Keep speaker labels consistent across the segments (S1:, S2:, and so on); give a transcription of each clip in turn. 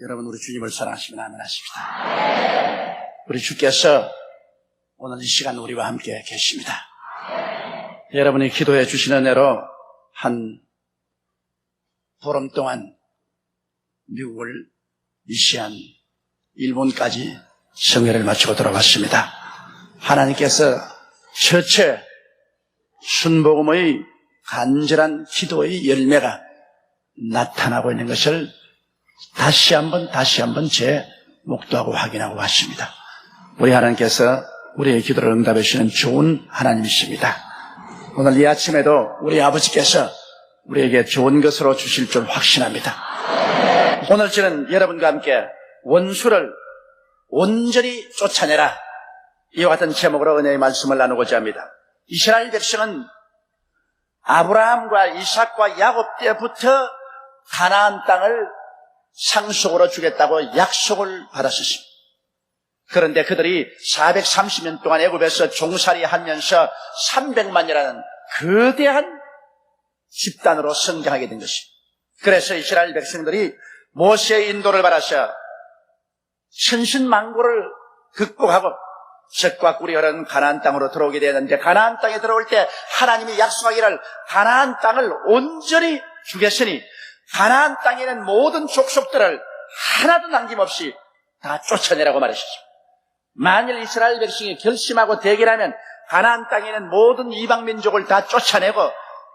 S1: 여러분, 우리 주님을 사랑하시면 아멘 하십시다. 우리 주께서 오늘 이 시간 우리와 함께 계십니다. 여러분이 기도해 주시는 대로 한 보름 동안 미국을 이시안 일본까지 성회를 마치고 돌아왔습니다. 하나님께서 처처 순복음의 간절한 기도의 열매가 나타나고 있는 것을 다시 한번 제 목도하고 확인하고 왔습니다. 우리 하나님께서 우리의 기도를 응답해 주시는 좋은 하나님이십니다. 오늘 이 아침에도 우리 아버지께서 우리에게 좋은 것으로 주실 줄 확신합니다. 오늘 저는 여러분과 함께 원수를 온전히 쫓아내라, 이와 같은 제목으로 은혜의 말씀을 나누고자 합니다. 이스라엘 백성은 아브라함과 이삭과 야곱 때부터 가나안 땅을 상속으로 주겠다고 약속을 받았습니다. 그런데 그들이 430년 동안 애굽에서 종살이 하면서 300만이라는 거대한 집단으로 성장하게 된 것입니다. 그래서 이스라엘 백성들이 모세의 인도를 받아서 천신만고를 극복하고 젖과 꿀이 흐르는 가나안 땅으로 들어오게 되었는데, 가나안 땅에 들어올 때 하나님이 약속하기를 가나안 땅을 온전히 주겠으니 가나안 땅에 있는 모든 족속들을 하나도 남김없이 다 쫓아내라고 말하셨습니다. 만일 이스라엘 백성이 결심하고 대결하면 가나안 땅에 있는 모든 이방 민족을 다 쫓아내고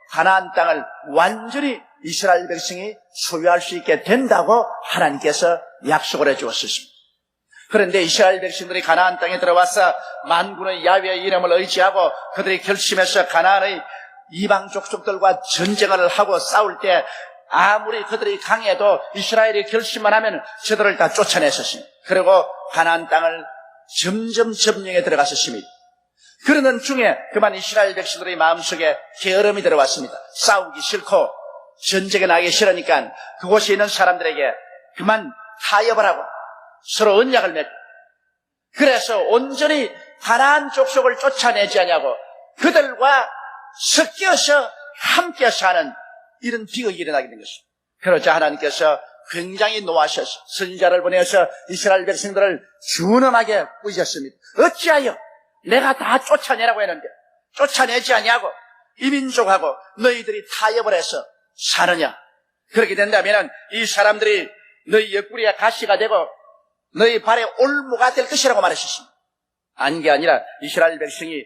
S1: 가나안 땅을 완전히 이스라엘 백성이 소유할 수 있게 된다고 하나님께서 약속을 해주었습니다. 그런데 이스라엘 백성들이 가나안 땅에 들어와서 만군의 야훼의 이름을 의지하고 그들이 결심해서 가나안의 이방 족속들과 전쟁을 하고 싸울 때 아무리 그들이 강해도 이스라엘이 결심만 하면 저들을 다 쫓아냈었습니다. 그리고 가나안 땅을 점점 점령에 들어갔었습니다. 그러는 중에 그만 이스라엘 백성들의 마음속에 게으름이 들어왔습니다. 싸우기 싫고 전쟁에 나가기 싫으니까 그곳에 있는 사람들에게 그만 타협을 하고 서로 언약을 맺고, 그래서 온전히 가나안 족속을 쫓아내지 않냐고 그들과 섞여서 함께 사는 이런 비극이 일어나게 된 것입니다. 그러자 하나님께서 굉장히 노하셔서 선지자를 보내서 이스라엘 백성들을 준엄하게 꾸짖었습니다. 어찌하여 내가 다 쫓아내라고 했는데 쫓아내지 않냐고 이 민족하고 너희들이 타협을 해서 사느냐. 그렇게 된다면 이 사람들이 너희 옆구리에 가시가 되고 너희 발에 올무가 될 것이라고 말하셨습니다. 아닌 게 아니라 이스라엘 백성이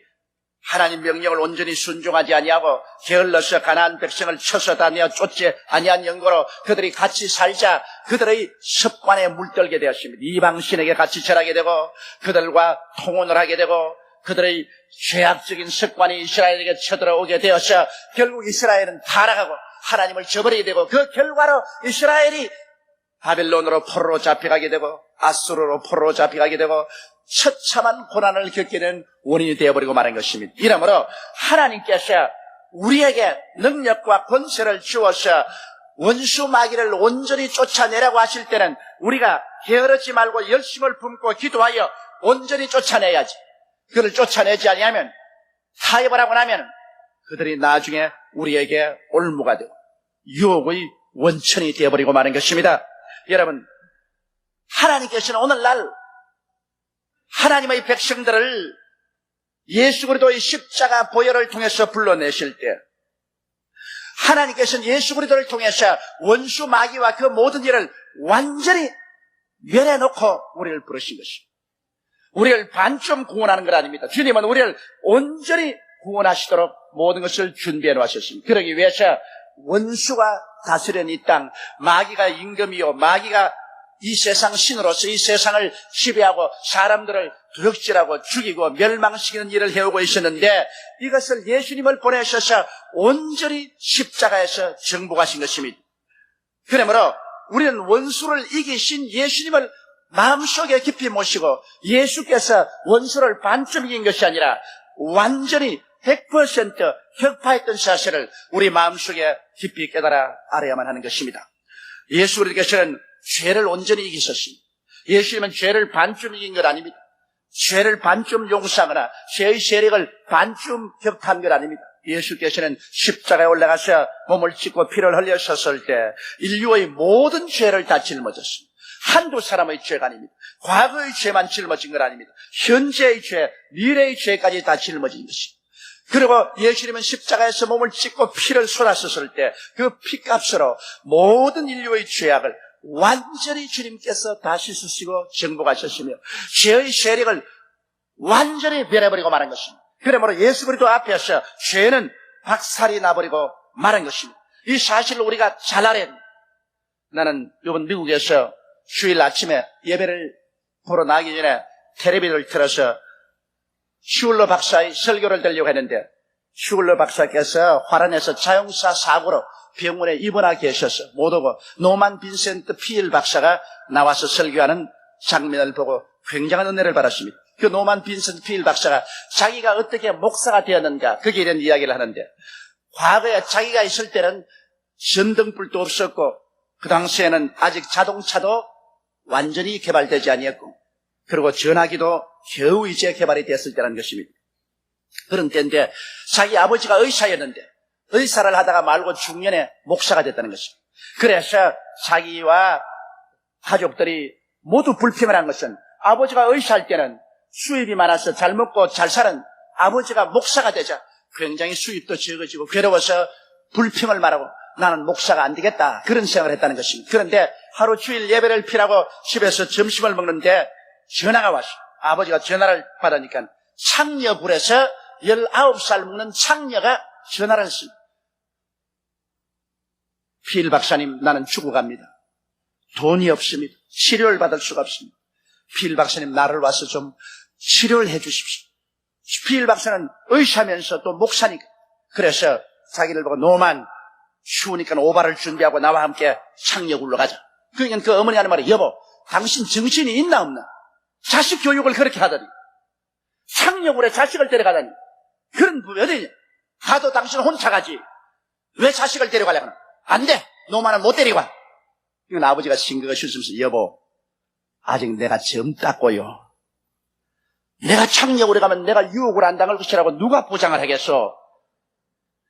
S1: 하나님 명령을 온전히 순종하지 아니하고 게을러서 가나안 백성을 쳐서 다 내어 쫓지 아니한 연고로 그들이 같이 살자 그들의 습관에 물들게 되었습니다. 이방신에게 같이 절하게 되고 그들과 통혼을 하게 되고 그들의 죄악적인 습관이 이스라엘에게 쳐들어오게 되어서 결국 이스라엘은 타락하고 하나님을 저버리게 되고, 그 결과로 이스라엘이 바벨론으로 포로로 잡혀가게 되고 아수르로 포로로 잡혀가게 되고 처참한 고난을 겪게 된 원인이 되어버리고 말한 것입니다. 이러므로 하나님께서 우리에게 능력과 권세를 주어서 원수 마귀를 온전히 쫓아내라고 하실 때는 우리가 게으르지 말고 열심을 품고 기도하여 온전히 쫓아내야지. 그를 쫓아내지 아니하면, 타협을 하고 나면 그들이 나중에 우리에게 올무가 되고 유혹의 원천이 되어버리고 마는 것입니다. 여러분, 하나님께서는 오늘날 하나님의 백성들을 예수 그리스도의 십자가 보혈을 통해서 불러내실 때, 하나님께서는 예수 그리스도를 통해서 원수 마귀와 그 모든 일을 완전히 멸해놓고 우리를 부르신 것입니다. 우리를 반쯤 구원하는 건 아닙니다. 주님은 우리를 온전히 구원하시도록 모든 것을 준비해 놓으셨습니다. 그러기 위해서 원수가 다스리는 이 땅, 마귀가 임금이요, 마귀가 이 세상 신으로서 이 세상을 지배하고 사람들을 도둑질하고 죽이고 멸망시키는 일을 해오고 있었는데, 이것을 예수님을 보내셔서 온전히 십자가에서 정복하신 것입니다. 그러므로 우리는 원수를 이기신 예수님을 마음속에 깊이 모시고, 예수께서 원수를 반쯤 이긴 것이 아니라 완전히 100% 격파했던 사실을 우리 마음속에 깊이 깨달아 알아야만 하는 것입니다. 예수 그리스도께서는 죄를 온전히 이기셨습니다. 예수님은 죄를 반쯤 이긴 것 아닙니다. 죄를 반쯤 용서하거나 죄의 세력을 반쯤 격파한 것 아닙니다. 예수께서는 십자가에 올라가서 몸을 찢고 피를 흘렸었을 때 인류의 모든 죄를 다 짊어졌습니다. 한두 사람의 죄가 아닙니다. 과거의 죄만 짊어진 건 아닙니다. 현재의 죄, 미래의 죄까지 다 짊어진 것입니다. 그리고 예수님은 십자가에서 몸을 찢고 피를 쏟았었을 때 그 피값으로 모든 인류의 죄악을 완전히 주님께서 다 씻으시고 정복하셨으며 죄의 세력을 완전히 멸해버리고 말한 것입니다. 그러므로 예수 그리스도 앞에서 죄는 박살이 나버리고 말한 것입니다. 이 사실을 우리가 잘 알아야 합니다. 나는 이번 미국에서 주일 아침에 예배를 보러 나기 전에 텔레비전을 틀어서 슈울러 박사의 설교를 들으려고 했는데 슈울러 박사께서 화란에서 자동차 사고로 병원에 입원하 계셔서 못 오고 노만 빈센트 피일 박사가 나와서 설교하는 장면을 보고 굉장한 은혜를 받았습니다. 그 노만 빈센트 피일 박사가 자기가 어떻게 목사가 되었는가 거기에 대한 이야기를 하는데 과거에 자기가 있을 때는 전등불도 없었고 그 당시에는 아직 자동차도 완전히 개발되지 아니었고 그리고 전화기도 겨우 이제 개발이 됐을 때라는 것입니다. 그런 때인데 자기 아버지가 의사였는데 의사를 하다가 말고 중년에 목사가 됐다는 것입니다. 그래서 자기와 가족들이 모두 불평을 한 것은 아버지가 의사할 때는 수입이 많아서 잘 먹고 잘 사는 아버지가 목사가 되자 굉장히 수입도 적어지고 괴로워서 불평을 말하고 나는 목사가 안 되겠다 그런 생각을 했다는 것입니다. 그런데 하루 주일 예배를 피라고 집에서 점심을 먹는데 전화가 왔어요. 아버지가 전화를 받으니까 창녀굴에서 19살 먹는 창녀가 전화를 했습니다. 피일 박사님 나는 죽어갑니다. 돈이 없습니다. 치료를 받을 수가 없습니다. 피일 박사님 나를 와서 좀 치료를 해 주십시오. 피일 박사는 의사면서 또 목사니까 그래서 자기를 보고 노만 추우니까 오바를 준비하고 나와 함께 창녀굴로 가자. 그러니까 그 어머니 하는 말이 여보 당신 정신이 있나 없나? 자식 교육을 그렇게 하더니 창녀굴에 자식을 데려가다니 그런 부분이 어디냐? 가도 당신 혼자 가지 왜 자식을 데려가려고 하나? 안 돼! 노만은 못 데리고 와. 이건 아버지가 싱긋이 웃으면서 여보 아직 내가 젊다고요. 내가 창녀굴에 가면 내가 유혹을 안 당할 것이라고 누가 보장을 하겠어?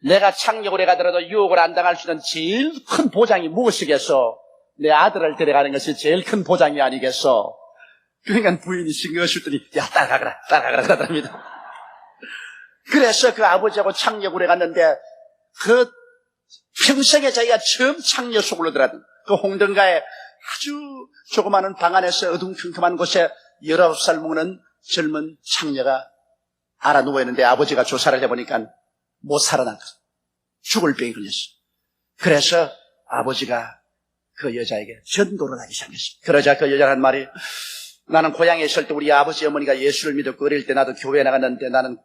S1: 내가 창녀굴에 가더라도 유혹을 안 당할 수 있는 제일 큰 보장이 무엇이겠어? 내 아들을 데려가는 것이 제일 큰 보장이 아니겠어? 그러니까 부인이 싱긋이 웃더니 야 따라가거라 그러더랍니다. 그래서 그 아버지하고 창녀굴에 갔는데 그 평생에 자기가 처음 창녀 속으로 들어갔던 그 홍등가에 아주 조그마한 방 안에서 어둠컴컴한 곳에 19살 먹는 젊은 창녀가 알아 누워있는데 아버지가 조사를 해보니까 못 살아났어. 죽을 병이 걸렸어. 그래서 아버지가 그 여자에게 전도를 하기 시작했어. 그러자 그 여자가 한 말이 나는 고향에 있을 때 우리 아버지 어머니가 예수를 믿었고 어릴 때 나도 교회에 나갔는데 나는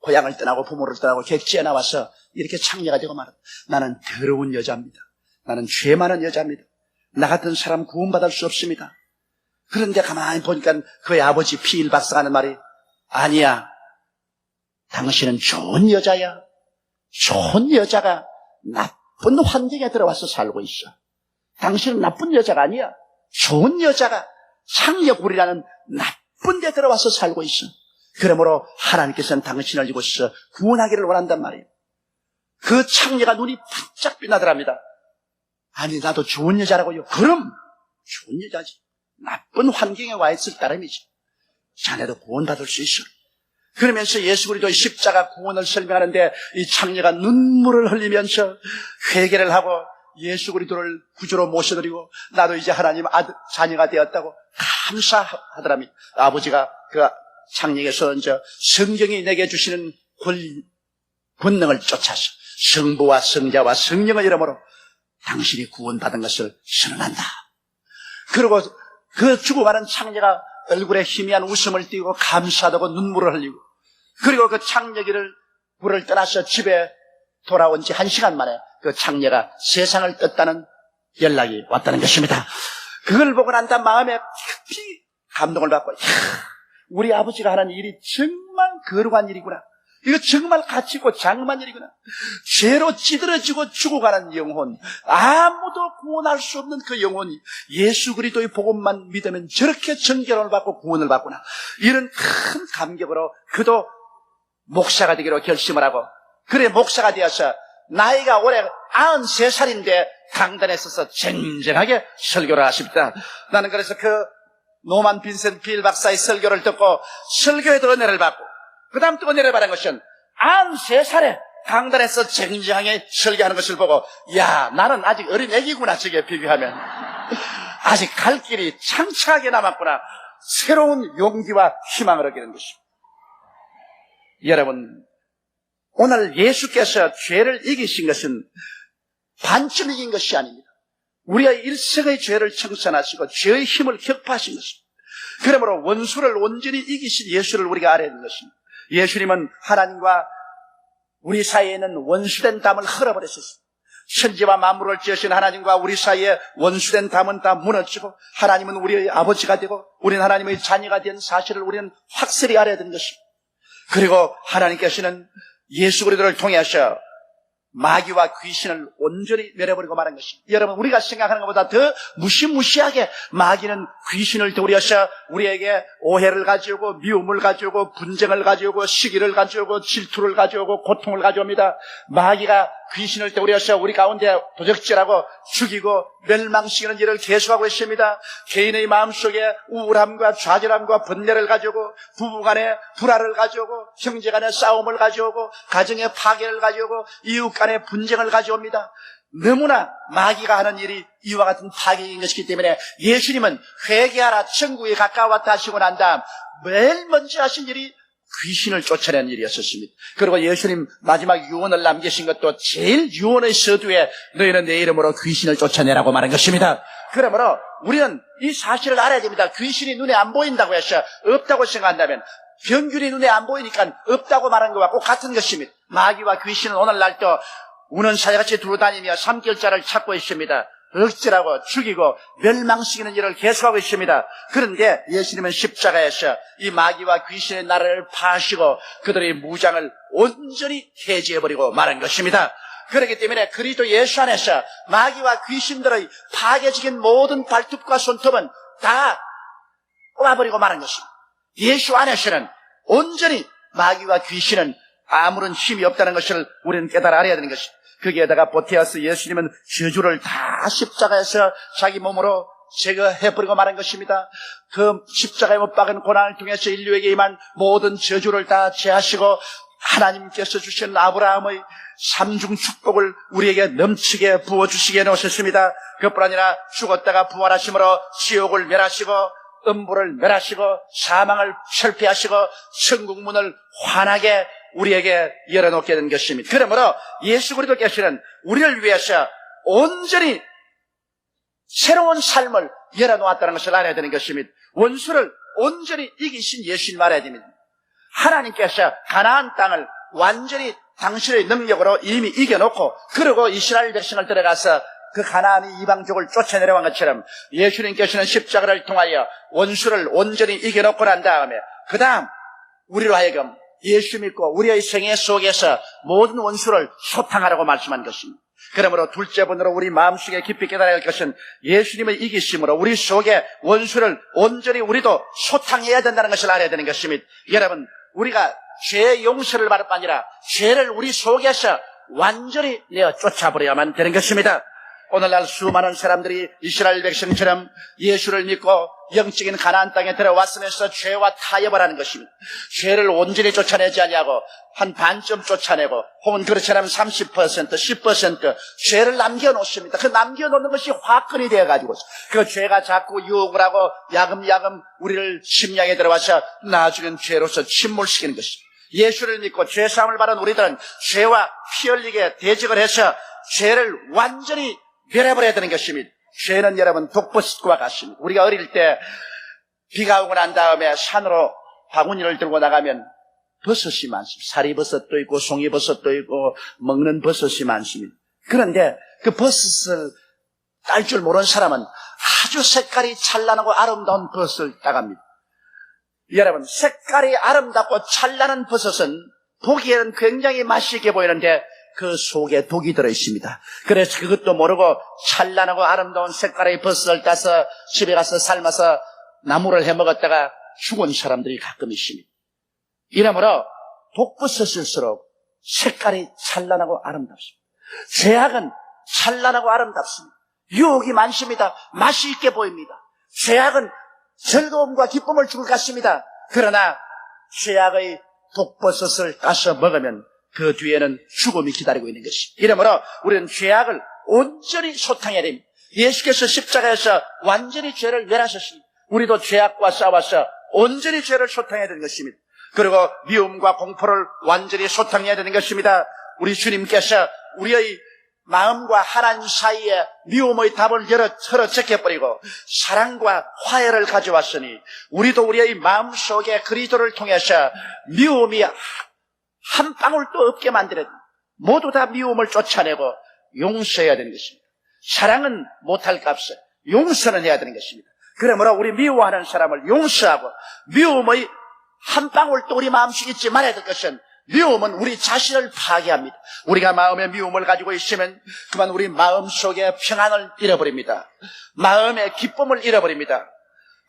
S1: 고향을 떠나고 부모를 떠나고 객지에 나와서 이렇게 창녀가 되고 말았다. 나는 더러운 여자입니다. 나는 죄 많은 여자입니다. 나 같은 사람 구원받을 수 없습니다. 그런데 가만히 보니까 그의 아버지 피일 박사가 하는 말이 아니야. 당신은 좋은 여자야. 좋은 여자가 나쁜 환경에 들어와서 살고 있어. 당신은 나쁜 여자가 아니야. 좋은 여자가 창녀굴이라는 나쁜 데 들어와서 살고 있어. 그러므로 하나님께서는 당신을 이곳에서 구원하기를 원한단 말이에요. 그 창녀가 눈이 반짝 빛나더랍니다. 아니 나도 좋은 여자라고요. 그럼 좋은 여자지. 나쁜 환경에 와 있을 따름이지. 자네도 구원받을 수 있어. 그러면서 예수 그리스도의 십자가 구원을 설명하는데 이 창녀가 눈물을 흘리면서 회개를 하고 예수 그리스도를 구주로 모셔드리고 나도 이제 하나님 아들 자녀가 되었다고 감사하더랍니다. 아버지가 그 창녀에게서 먼저 성경이 내게 주시는 권능을 쫓아서 성부와 성자와 성령의 이름으로 당신이 구원받은 것을 선언한다. 그리고 그 죽어가는 창녀가 얼굴에 희미한 웃음을 띠고 감사하다고 눈물을 흘리고 그리고 그 창녀기를 불을 떠나서 집에 돌아온 지 1시간 만에 그 창녀가 세상을 떴다는 연락이 왔다는 것입니다. 그걸 보고 난 다음 마음에 깊이 감동을 받고 우리 아버지가 하는 일이 정말 거룩한 일이구나. 이거 정말 가치 있고 장엄한 일이구나. 죄로 찌들어지고 죽어가는 영혼, 아무도 구원할 수 없는 그 영혼이 예수 그리스도의 복음만 믿으면 저렇게 정결함을 받고 구원을 받구나. 이런 큰 감격으로 그도 목사가 되기로 결심을 하고 그래 목사가 되어서 나이가 올해 93살인데 강단에 서서 쟁쟁하게 설교를 하십니다. 나는 그래서 그 노만 빈센트 필 박사의 설교를 듣고 설교에도 은혜를 받고 그 다음 또 은혜를 받은 것은 93살에 강단에서 쟁쟁하게 설교하는 것을 보고 야, 나는 아직 어린 애기구나. 저게 비교하면 아직 갈 길이 창창하게 남았구나. 새로운 용기와 희망을 얻게 된 것입니다. 여러분, 오늘 예수께서 죄를 이기신 것은 반쯤 이긴 것이 아닙니다. 우리가 일생의 죄를 청산하시고 죄의 힘을 격파하신 것입니다. 그러므로 원수를 온전히 이기신 예수를 우리가 알아야 하는 것입니다. 예수님은 하나님과 우리 사이에 있는 원수된 담을 흘어버렸습니다. 천지와 만물을 지으신 하나님과 우리 사이에 원수된 담은 다 무너지고 하나님은 우리의 아버지가 되고 우리는 하나님의 자녀가 된 사실을 우리는 확실히 알아야 되는 것입니다. 그리고 하나님께서는 예수 그리스도를 통해서 마귀와 귀신을 온전히 멸해버리고 말한 것입니다. 여러분, 우리가 생각하는 것보다 더 무시무시하게 마귀는 귀신을 들여서 우리에게 오해를 가져오고 미움을 가져오고 분쟁을 가져오고 시기를 가져오고 질투를 가져오고 고통을 가져옵니다. 마귀가 귀신을 들여서 우리 가운데 도적질하고 죽이고 멸망시키는 일을 계속하고 있습니다. 개인의 마음속에 우울함과 좌절함과 분열을 가져오고 부부간에 불화를 가져오고 형제간에 싸움을 가져오고 가정의 파괴를 가져오고 이웃간에 분쟁을 가져옵니다. 너무나 마귀가 하는 일이 이와 같은 파괴인 것이기 때문에 예수님은 회개하라 천국에 가까웠다 하시고 난 다음 제일 먼저 하신 일이 귀신을 쫓아내는 일이었습니다. 그리고 예수님 마지막 유언을 남기신 것도 제일 유언의 서두에 너희는 내 이름으로 귀신을 쫓아내라고 말한 것입니다. 그러므로 우리는 이 사실을 알아야 됩니다. 귀신이 눈에 안 보인다고 해서 없다고 생각한다면 병균이 눈에 안 보이니까 없다고 말하는 것과 꼭 같은 것입니다. 마귀와 귀신은 오늘날도 우는 사자같이 두루다니며 삼킬자를 찾고 있습니다. 억지라고 죽이고 멸망시키는 일을 계속하고 있습니다. 그런데 예수님은 십자가에서 이 마귀와 귀신의 나라를 파하시고 그들의 무장을 온전히 해제해버리고 말한 것입니다. 그렇기 때문에 그리스도 예수 안에서 마귀와 귀신들의 파괴적인 모든 발톱과 손톱은 다 뽑아버리고 말한 것입니다. 예수 안에서는 온전히 마귀와 귀신은 아무런 힘이 없다는 것을 우리는 깨달아 알아야 되는 것입니다. 거기에다가 보태어서 예수님은 저주를 다 십자가에서 자기 몸으로 제거해버리고 말한 것입니다. 그 십자가에 못 박은 고난을 통해서 인류에게 임한 모든 저주를 다 제하시고 하나님께서 주신 아브라함의 삼중 축복을 우리에게 넘치게 부어주시게 해놓으셨습니다. 그뿐 아니라 죽었다가 부활하심으로 지옥을 멸하시고 음부를 멸하시고 사망을 철폐하시고 천국문을 환하게 우리에게 열어놓게 된 것입니다. 그러므로 예수 그리스도께서는 우리를 위해서 온전히 새로운 삶을 열어놓았다는 것을 알아야 되는 것입니다. 원수를 온전히 이기신 예수님 알아야 됩니다. 하나님께서 가나안 땅을 완전히 당신의 능력으로 이미 이겨놓고 그리고 이스라엘 백성을 들어가서 그 가나안의 이방족을 쫓아내려간 것처럼 예수님께서는 십자가를 통하여 원수를 온전히 이겨놓고 난 다음에 그 다음 우리로 하여금 예수 믿고 우리의 생애 속에서 모든 원수를 소탕하라고 말씀한 것입니다. 그러므로 둘째 번으로 우리 마음속에 깊이 깨달아야 할 것은 예수님의 이기심으로 우리 속에 원수를 온전히 우리도 소탕해야 된다는 것을 알아야 되는 것입니다. 여러분, 우리가 죄의 용서를 받을 뿐 아니라 죄를 우리 속에서 완전히 내어 쫓아버려야만 되는 것입니다. 오늘날 수많은 사람들이 이스라엘 백성처럼 예수를 믿고 영적인 가나안 땅에 들어왔으면서 죄와 타협을 하는 것입니다. 죄를 온전히 쫓아내지 않냐고 한 반쯤 쫓아내고 혹은 그렇지 않으면 30%, 10% 죄를 남겨놓습니다. 그 남겨놓는 것이 화근이 되어가지고 그 죄가 자꾸 유혹을 하고 야금야금 우리를 심령에 들어와서 나중엔 죄로서 침몰시키는 것입니다. 예수를 믿고 죄사함을 받은 우리들은 죄와 피 흘리게 대적을 해서 죄를 완전히 멸해버려야 되는 것입니다. 죄는 여러분 독버섯과 같습니다. 우리가 어릴 때 비가 오고 난 다음에 산으로 바구니를 들고 나가면 버섯이 많습니다. 사리버섯도 있고 송이버섯도 있고 먹는 버섯이 많습니다. 그런데 그 버섯을 딸 줄 모르는 사람은 아주 색깔이 찬란하고 아름다운 버섯을 따갑니다. 여러분, 색깔이 아름답고 찬란한 버섯은 보기에는 굉장히 맛있게 보이는데 그 속에 독이 들어있습니다. 그래서 그것도 모르고 찬란하고 아름다운 색깔의 버섯을 따서 집에 가서 삶아서 나물을 해먹었다가 죽은 사람들이 가끔 있습니다. 이러므로 독버섯일수록 색깔이 찬란하고 아름답습니다. 죄악은 찬란하고 아름답습니다. 유혹이 많습니다. 맛이 있게 보입니다. 죄악은 즐거움과 기쁨을 줄 것 같습니다. 그러나 죄악의 독버섯을 따서 먹으면 그 뒤에는 죽음이 기다리고 있는 것입니다. 이러므로 우리는 죄악을 온전히 소탕해야 됩니다. 예수께서 십자가에서 완전히 죄를 멸하셨습니다. 우리도 죄악과 싸워서 온전히 죄를 소탕해야 되는 것입니다. 그리고 미움과 공포를 완전히 소탕해야 되는 것입니다. 우리 주님께서 우리의 마음과 하나님 사이에 미움의 답을 털어 제껴버리고 사랑과 화해를 가져왔으니 우리도 우리의 마음속에 그리스도를 통해서 미움이 한 방울도 없게 만들어 모두 다 미움을 쫓아내고 용서해야 되는 것입니다. 사랑은 못할 값에 용서는 해야 되는 것입니다. 그러므로 우리 미워하는 사람을 용서하고 미움의 한 방울도 우리 마음속에 있지 말아야 될 것은 미움은 우리 자신을 파괴합니다. 우리가 마음에 미움을 가지고 있으면 그만 우리 마음속에 평안을 잃어버립니다. 마음의 기쁨을 잃어버립니다.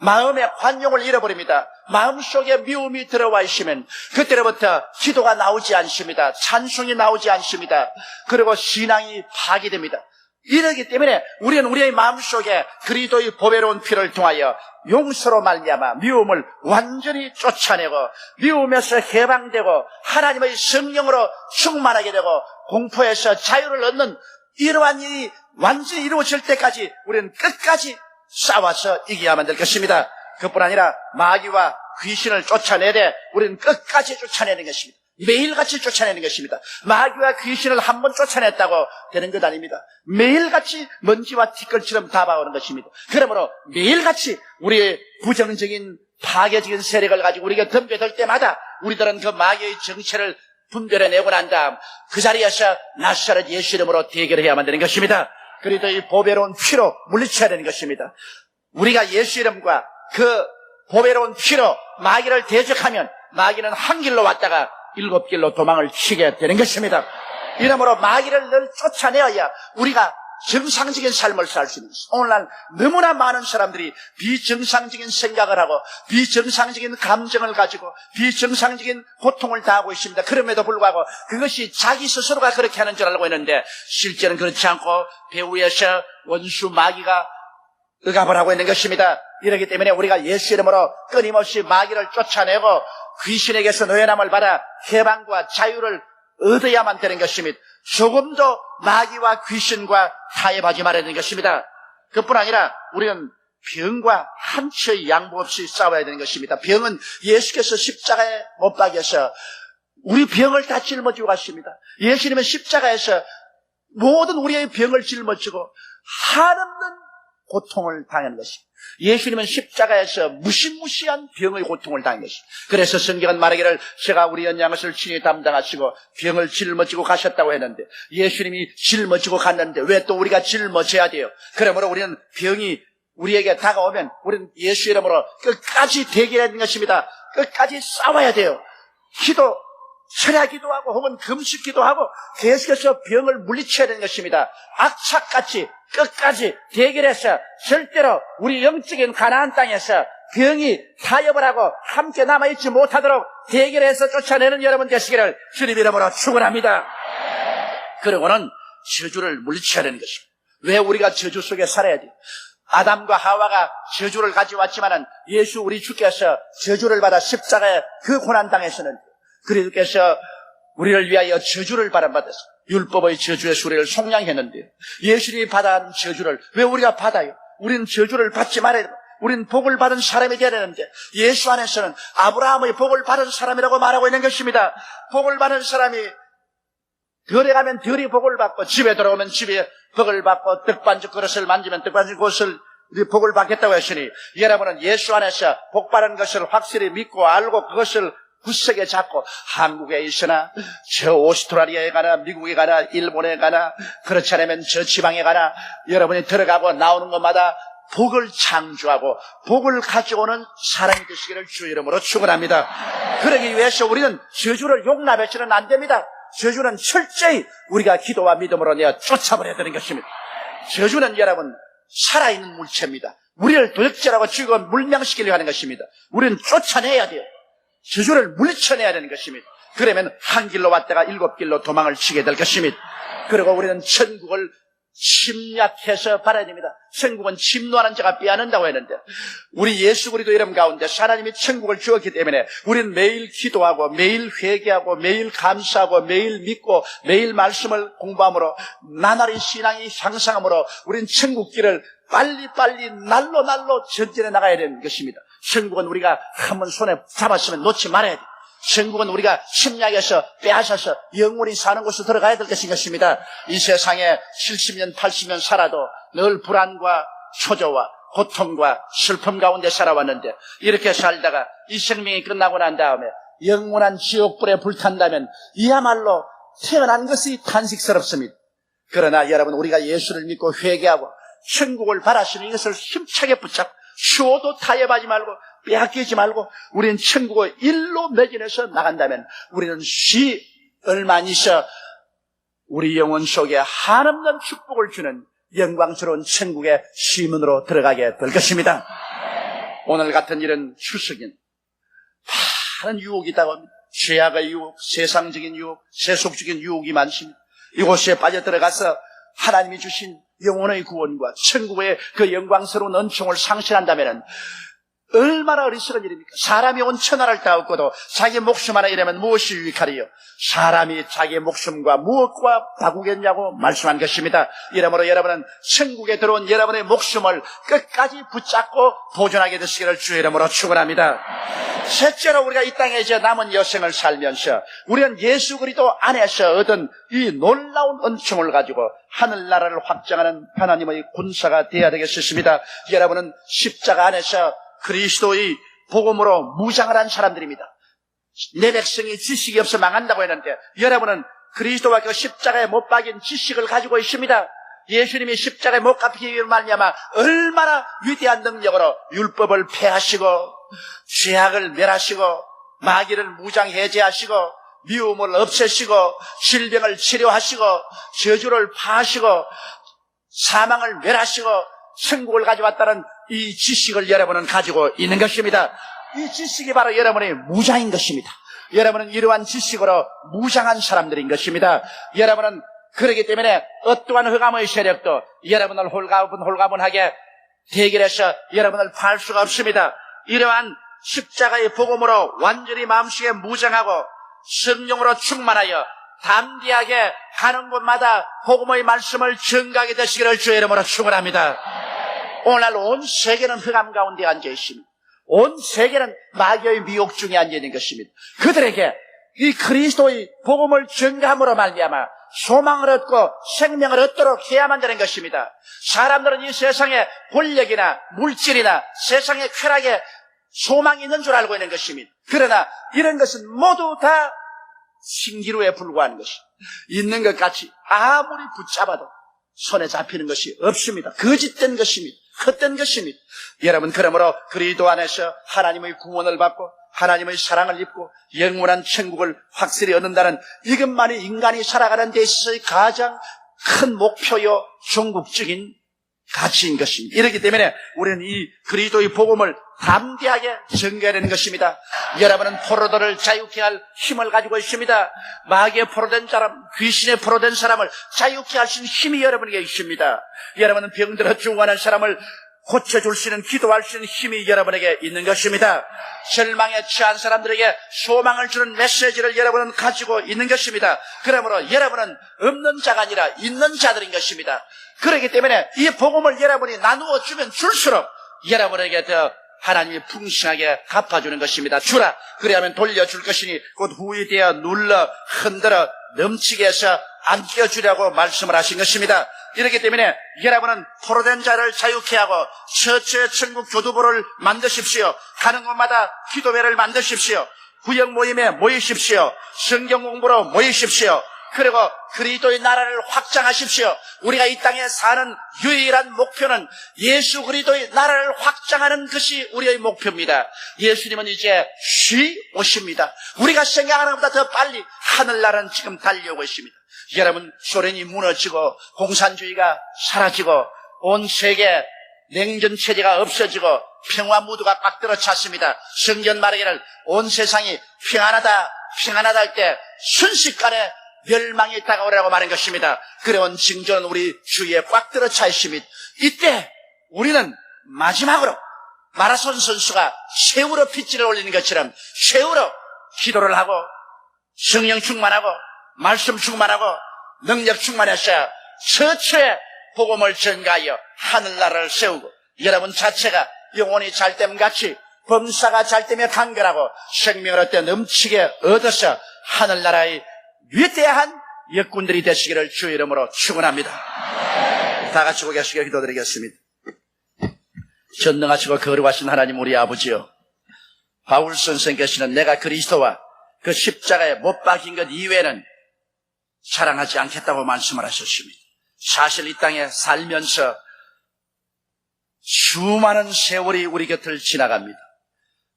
S1: 마음의 관용을 잃어버립니다. 마음속에 미움이 들어와 있으면 그때로부터 기도가 나오지 않습니다. 찬송이 나오지 않습니다. 그리고 신앙이 파괴됩니다. 이러기 때문에 우리는 우리의 마음속에 그리스도의 보배로운 피를 통하여 용서로 말미암아 미움을 완전히 쫓아내고 미움에서 해방되고 하나님의 성령으로 충만하게 되고 공포에서 자유를 얻는 이러한 일이 완전히 이루어질 때까지 우리는 끝까지 싸워서 이겨야만 될 것입니다. 그뿐 아니라 마귀와 귀신을 쫓아내되 우리는 끝까지 쫓아내는 것입니다. 매일같이 쫓아내는 것입니다. 마귀와 귀신을 한 번 쫓아냈다고 되는 것 아닙니다. 매일같이 먼지와 티끌처럼 다가오는 것입니다. 그러므로 매일같이 우리의 부정적인 파괴적인 세력을 가지고 우리가 덤벼들 때마다 우리들은 그 마귀의 정체를 분별해내고 난 다음 그 자리에서 나사렛 예수 이름으로 대결해야만 되는 것입니다. 그리고 이 보배로운 피로 물리쳐야 되는 것입니다. 우리가 예수 이름과 그 보배로운 피로 마귀를 대적하면 마귀는 한 길로 왔다가 7길로 도망을 치게 되는 것입니다. 이러므로 마귀를 늘 쫓아내어야 우리가 정상적인 삶을 살 수 있는 것입니다. 오늘날 너무나 많은 사람들이 비정상적인 생각을 하고 비정상적인 감정을 가지고 비정상적인 고통을 당하고 있습니다. 그럼에도 불구하고 그것이 자기 스스로가 그렇게 하는 줄 알고 있는데 실제는 그렇지 않고 배후에서 원수 마귀가 억압을 하고 있는 것입니다. 이렇기 때문에 우리가 예수 이름으로 끊임없이 마귀를 쫓아내고 귀신에게서 노예남을 받아 해방과 자유를 얻어야만 되는 것입니다. 조금도 마귀와 귀신과 타협하지 말아야 되는 것입니다. 그뿐 아니라 우리는 병과 한치의 양보 없이 싸워야 되는 것입니다. 병은 예수께서 십자가에 못 박여서 우리 병을 다 짊어지고 갔습니다. 예수님은 십자가에서 모든 우리의 병을 짊어지고 한없는 고통을 당하는 것입니다. 예수님은 십자가에서 무시무시한 병의 고통을 당한 것입니다. 그래서 성경은 말하기를 제가 우리 연양것을 친히 담당하시고 병을 짊어지고 가셨다고 했는데 예수님이 짊어지고 갔는데 왜 또 우리가 짊어져야 돼요? 그러므로 우리는 병이 우리에게 다가오면 우리는 예수 이름으로 끝까지 대결해야 되는 것입니다. 끝까지 싸워야 돼요. 철야 기도하고 혹은 금식 기도하고 계속해서 병을 물리쳐야 되는 것입니다. 악착같이 끝까지 대결해서 절대로 우리 영적인 가나안 땅에서 병이 타협을 하고 함께 남아있지 못하도록 대결해서 쫓아내는 여러분 되시기를 주님 이름으로 축원합니다. 그리고는 저주를 물리쳐야 되는 것입니다. 왜 우리가 저주 속에 살아야 돼요? 아담과 하와가 저주를 가져왔지만은 예수 우리 주께서 저주를 받아 십자가에 그 고난당했었는데 그리스도께서 우리를 위하여 저주를 받아서 율법의 저주에서 우리를 속량했는데요. 예수님이 받은 저주를 왜 우리가 받아요? 우리는 저주를 받지 말아야 돼요. 우리는 복을 받은 사람이 되어야 되는데 예수 안에서는 아브라함의 복을 받은 사람이라고 말하고 있는 것입니다. 복을 받은 사람이 덜에 가면 덜이 복을 받고 집에 들어오면 집에 복을 받고 떡반죽 그릇을 만지면 떡반죽 그릇을 복을 받겠다고 했으니 여러분은 예수 안에서 복 받은 것을 확실히 믿고 알고 그것을 구석에 잡고 한국에 있으나 저 오스트라리아에 가나 미국에 가나 일본에 가나 그렇지 않으면 저 지방에 가나 여러분이 들어가고 나오는 것마다 복을 창조하고 복을 가져오는 사람이 되시기를 주 이름으로 축원합니다. 그러기 위해서 우리는 저주를 용납해서는 안 됩니다. 저주는 철저히 우리가 기도와 믿음으로 내어 쫓아버려야 되는 것입니다. 저주는 여러분 살아있는 물체입니다. 우리를 도적질하고 죽이고 물명시키려고 하는 것입니다. 우리는 쫓아내야 돼요. 저주를 물리쳐내야 되는 것입니다. 그러면 한 길로 왔다가 7길로 도망을 치게 될 것입니다. 그리고 우리는 천국을 침략해서 받아야 됩니다. 천국은 침노하는 자가 빼앗는다고 했는데 우리 예수 그리스도 이름 가운데 하나님이 천국을 주었기 때문에 우리는 매일 기도하고 매일 회개하고 매일 감사하고 매일 믿고 매일 말씀을 공부함으로 나날이 신앙이 향상함으로 우리는 천국 길을 빨리빨리 날로 전진해 나가야 되는 것입니다. 천국은 우리가 한번 손에 잡았으면 놓지 말아야 돼요. 천국은 우리가 침략해서 빼앗아서 영원히 사는 곳으로 들어가야 될 것입니다. 이 세상에 70년 80년 살아도 늘 불안과 초조와 고통과 슬픔 가운데 살아왔는데 이렇게 살다가 이 생명이 끝나고 난 다음에 영원한 지옥불에 불탄다면 이야말로 태어난 것이 탄식스럽습니다. 그러나 여러분 우리가 예수를 믿고 회개하고 천국을 바라시는 이것을 힘차게 붙잡고 쉬어도 타협하지 말고 빼앗기지 말고 우리는 천국을 일로 매진해서 나간다면 우리는 얼마 안 있어 우리 영혼 속에 한없는 축복을 주는 영광스러운 천국의 시문으로 들어가게 될 것입니다. 오늘 같은 이런 추석인 많은 유혹이 있다고 합니다. 죄악의 유혹, 세상적인 유혹, 세속적인 유혹이 많습니다. 이곳에 빠져들어가서 하나님이 주신 영혼의 구원과 천국의 그 영광스러운 은총을 상실한다면 얼마나 어리석은 일입니까? 사람이 온 천하를 다 얻고도 자기 목숨 하나 잃으면 무엇이 유익하리요? 사람이 자기 목숨과 무엇과 바꾸겠냐고 말씀한 것입니다. 이러므로 여러분은 천국에 들어온 여러분의 목숨을 끝까지 붙잡고 보존하게 되시기를 주의 이름으로 축원합니다. 셋째로 우리가 이 땅에 이제 남은 여생을 살면서 우리는 예수 그리스도 안에서 얻은 이 놀라운 은총을 가지고 하늘나라를 확장하는 하나님의 군사가 되어야 되겠습니다. 여러분은 십자가 안에서 그리스도의 복음으로 무장을 한 사람들입니다. 내 백성이 지식이 없어 망한다고 했는데 여러분은 그리스도와 그 십자가에 못 박인 지식을 가지고 있습니다. 예수님이 십자가에 못 박히기 위해 말미암아 얼마나 위대한 능력으로 율법을 폐하시고 죄악을 멸하시고 마귀를 무장해제하시고 미움을 없애시고 질병을 치료하시고 저주를 파하시고 사망을 멸하시고 천국을 가져왔다는 이 지식을 여러분은 가지고 있는 것입니다. 이 지식이 바로 여러분의 무장인 것입니다. 여러분은 이러한 지식으로 무장한 사람들인 것입니다. 여러분은 그렇기 때문에 어떠한 흑암의 세력도 여러분을 홀가분하게 대결해서 여러분을 파할 수가 없습니다. 이러한 십자가의 복음으로 완전히 마음속에 무장하고 성령으로 충만하여 담대하게 가는 곳마다 복음의 말씀을 전가하게 되시기를 주의 이름으로 축원합니다. 오늘날 온 세계는 흑암 가운데 앉아 있습니다. 온 세계는 마귀의 미혹 중에 앉아 있는 것입니다. 그들에게 이 그리스도의 복음을 전가함으로 말미암아 소망을 얻고 생명을 얻도록 해야만 되는 것입니다. 사람들은 이 세상에 권력이나 물질이나 세상의 쾌락에 소망이 있는 줄 알고 있는 것입니다. 그러나 이런 것은 모두 다 신기루에 불과한 것입니다. 있는 것 같이 아무리 붙잡아도 손에 잡히는 것이 없습니다. 거짓된 것입니다. 헛된 것입니다. 여러분 그러므로 그리스도 안에서 하나님의 구원을 받고 하나님의 사랑을 입고 영원한 천국을 확실히 얻는다는 이것만이 인간이 살아가는 데 있어서의 가장 큰 목표요 종국적인 가치인 것입니다. 이렇기 때문에 우리는 이 그리스도의 복음을 담대하게 전개해야 되는 것입니다. 여러분은 포로들을 자유케 할 힘을 가지고 있습니다. 마귀에 포로된 사람, 귀신에 포로된 사람을 자유케 할 수 있는 힘이 여러분에게 있습니다. 여러분은 병들어 죽어가는 사람을 고쳐줄 수 있는, 기도할 수 있는 힘이 여러분에게 있는 것입니다. 절망에 처한 사람들에게 소망을 주는 메시지를 여러분은 가지고 있는 것입니다. 그러므로 여러분은 없는 자가 아니라 있는 자들인 것입니다. 그렇기 때문에 이 복음을 여러분이 나누어 주면 줄수록 여러분에게 더 하나님이 풍성하게 갚아주는 것입니다. 주라, 그래야만 돌려줄 것이니 곧 후이 되어 눌러 흔들어 넘치게 해서 안겨주려고 말씀을 하신 것입니다. 이렇기 때문에 여러분은 포로된 자를 자유케 하고 처처의 천국 교두보를 만드십시오. 가는 곳마다 기도회를 만드십시오. 구역 모임에 모이십시오. 성경 공부로 모이십시오. 그리고 그리스도의 나라를 확장하십시오. 우리가 이 땅에 사는 유일한 목표는 예수 그리스도의 나라를 확장하는 것이 우리의 목표입니다. 예수님은 이제 오십니다. 우리가 생각하는 것보다 더 빨리 하늘나라는 지금 달려오고 있습니다. 여러분, 소련이 무너지고 공산주의가 사라지고 온 세계 냉전체제가 없어지고 평화 무드가 꽉 들어찼습니다. 성경 말하기를 온 세상이 평안하다 할 때 순식간에 멸망이 다가오라고 말한 것입니다. 그래온 징조는 우리 주위에 꽉 들어차 있습니다. 이때 우리는 마지막으로 마라손 선수가 쇠우로 핏줄을 올리는 것처럼 쇠우로 기도를 하고 성령 충만하고 말씀 충만하고 능력 충만해서 처처에 복음을 전가하여 하늘나라를 세우고 여러분 자체가 영혼이 잘됨같이 범사가 잘되며 간결하고 생명을 얻되 넘치게 얻어서 하늘나라의 위대한 역군들이 되시기를 주의 이름으로 축원합니다. 다 같이 고개숙여 기도드리겠습니다. 전능하시고 거룩하신 하나님 우리 아버지요, 바울 선생께서는 내가 그리스도와 그 십자가에 못 박힌 것 이외에는 사랑하지 않겠다고 말씀을 하셨습니다. 사실 이 땅에 살면서 수많은 세월이 우리 곁을 지나갑니다.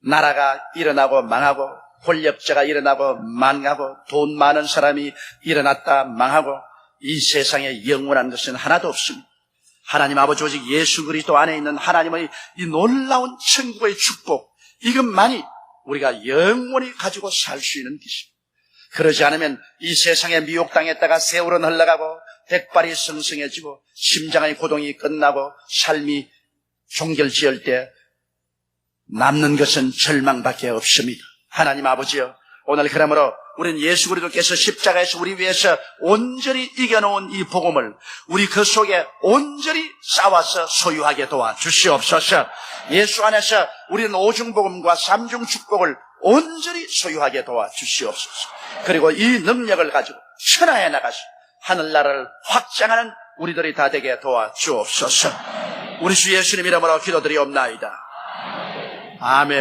S1: 나라가 일어나고 망하고 권력자가 일어나고 망하고 돈 많은 사람이 일어났다 망하고 이 세상에 영원한 것은 하나도 없습니다. 하나님 아버지 오직 예수 그리스도 안에 있는 하나님의 이 놀라운 천국의 축복, 이것만이 우리가 영원히 가지고 살 수 있는 것입니다. 그러지 않으면 이 세상에 미혹당했다가 세월은 흘러가고 백발이 성성해지고 심장의 고동이 끝나고 삶이 종결지을 때 남는 것은 절망밖에 없습니다. 하나님 아버지여, 오늘 그러므로 우리는 예수 그리스도께서 십자가에서 우리 위해서 온전히 이겨놓은 이 복음을 우리 그 속에 온전히 쌓아서 소유하게 도와주시옵소서. 예수 안에서 우리는 오중복음과 삼중축복을 온전히 소유하게 도와주시옵소서. 그리고 이 능력을 가지고 천하에 나가서 하늘나라를 확장하는 우리들이 다 되게 도와주옵소서. 우리 주 예수님 이름으로 기도드리옵나이다. 아멘.